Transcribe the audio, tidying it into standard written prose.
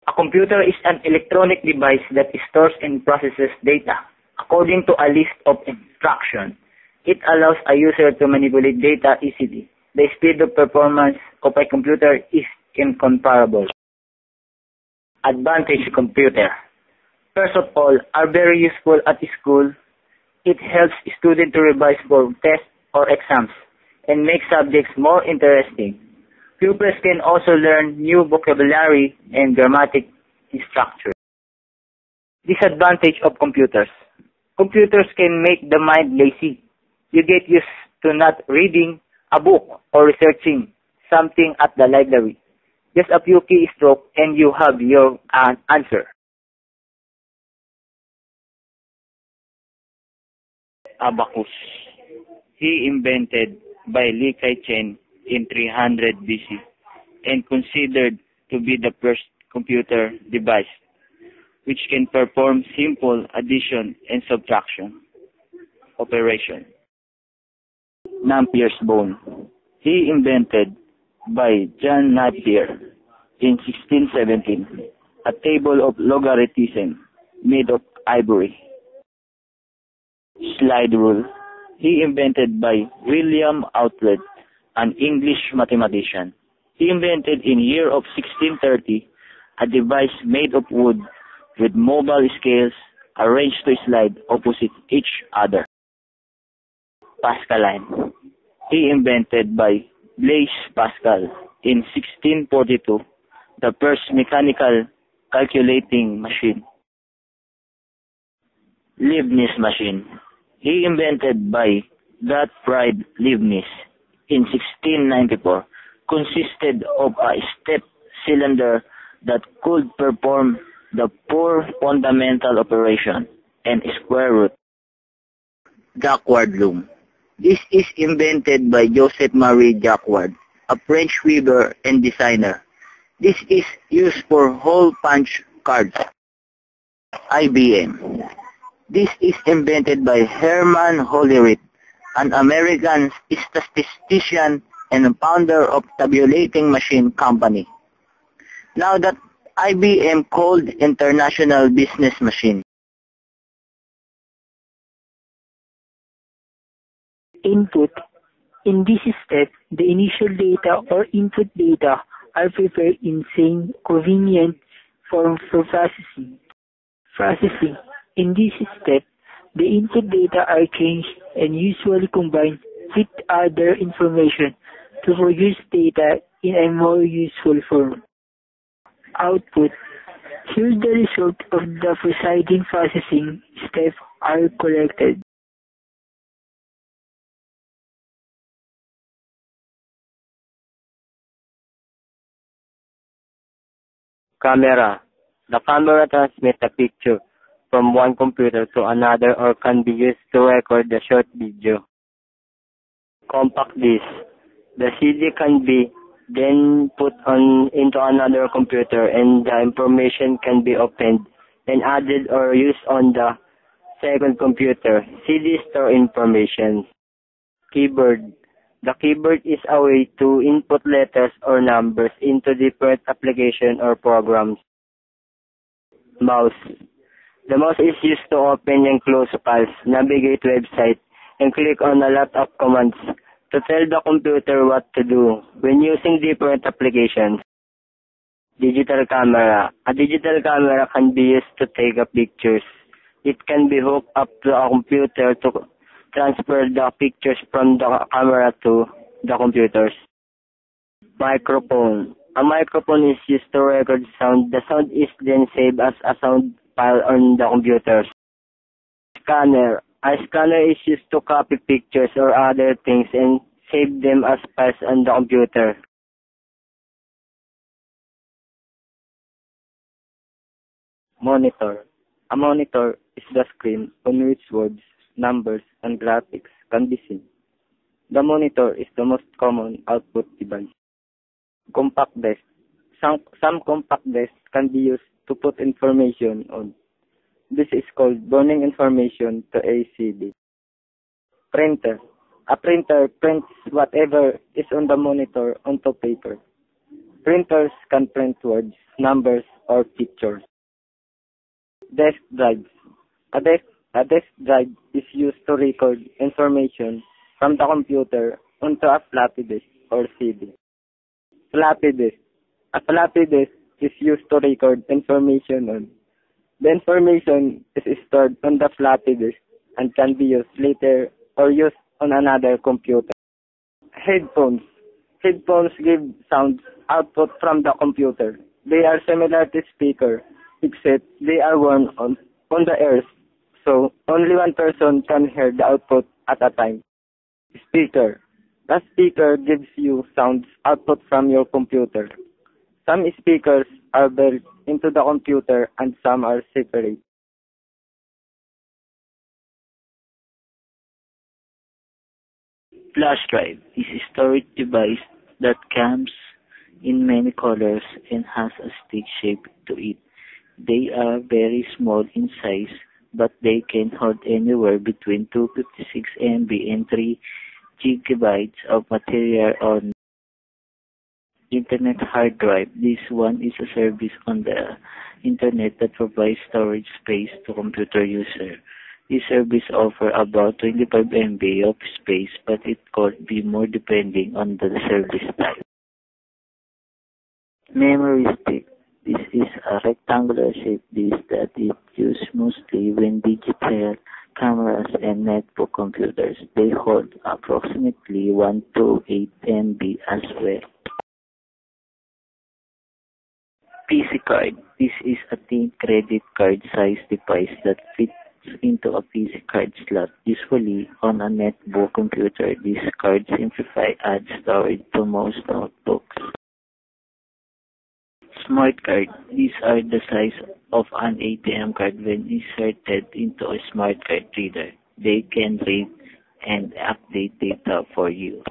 A computer is an electronic device that stores and processes data according to a list of instructions. It allows a user to manipulate data easily. The speed of performance of a computer is incomparable. Advantage computer. First of all, are very useful at school. It helps students to revise for tests or exams and make subjects more interesting. Pupils can also learn new vocabulary and grammatic structure. Disadvantage of computers. Computers can make the mind lazy. You get used to not reading a book or researching something at the library. Just a few keystrokes and you have your answer. Abacus. He invented by Li Kai-chen in 300 BC and considered to be the first computer device which can perform simple addition and subtraction operation. Nampier's bone. He invented by John Napier in 1617 a table of logarithm made of ivory. Slide rule. He invented by William Outlet, an English mathematician. He invented in year of 1630 a device made of wood with mobile scales arranged to slide opposite each other. Pascaline. He invented by Blaise Pascal in 1642 the first mechanical calculating machine. Leibniz machine. He invented by Gottfried Leibniz in 1694 consisted of a step cylinder that could perform the four fundamental operation and square root. Jacquard loom. This is invented by Joseph Marie Jacquard, a French weaver and designer. This is used for hole punch cards. IBM. This is invented by Herman Hollerith, an American statistician and founder of tabulating machine company. Now that IBM called International Business Machine. Input. In this step, the initial data or input data are prepared in same convenient form for processing. Processing. In this step, the input data are changed and usually combined with other information to produce data in a more useful form. Output. Here the result of the preceding processing steps are collected. Camera. The camera transmits a picture from one computer to another or can be used to record a short video. Compact disc. The CD can be then put into another computer and the information can be opened and added or used on the second computer. CD store information. Keyboard. The keyboard is a way to input letters or numbers into different applications or programs. Mouse. The mouse is used to open and close files, navigate websites, and click on a lot of commands to tell the computer what to do when using different applications. Digital camera. A digital camera can be used to take pictures. It can be hooked up to a computer to transfer the pictures from the camera to the computers. Microphone. A microphone is used to record sound. The sound is then saved as a sound file on the computer. Scanner. A scanner is used to copy pictures or other things and save them as files on the computer. Monitor. A monitor is the screen on which words, numbers, and graphics can be seen. The monitor is the most common output device. Compact disc. Some compact discs can be used to put information on. This is called burning information to a CD. Printer. A printer prints whatever is on the monitor onto paper. Printers can print words, numbers, or pictures. Desk drives. A desk drive is used to record information from the computer onto a floppy disk or CD. Floppy disk. A floppy disk is used to record information on. The information is stored on the floppy disk and can be used later or used on another computer. Headphones. Headphones give sound output from the computer. They are similar to speaker, except they are worn on the ears, so only one person can hear the output at a time. Speaker. The speaker gives you sound output from your computer. Some speakers are built into the computer and some are separate. Flash drive is a storage device that comes in many colors and has a stick shape to it. They are very small in size, but they can hold anywhere between 256 MB and 3 gigabytes of material on Internet hard drive. This one is a service on the Internet that provides storage space to computer users. This service offers about 25 MB of space, but it could be more depending on the service type. Memory stick. This is a rectangular shaped disk that is used mostly when digital cameras and netbook computers. They hold approximately 1 to 8 MB as well. PC card. This is a thin credit card sized device that fits into a PC card slot, usually on a netbook computer. These cards simplify add storage to most notebooks. Smart card. These are the size of an ATM card when inserted into a smart card reader. They can read and update data for you.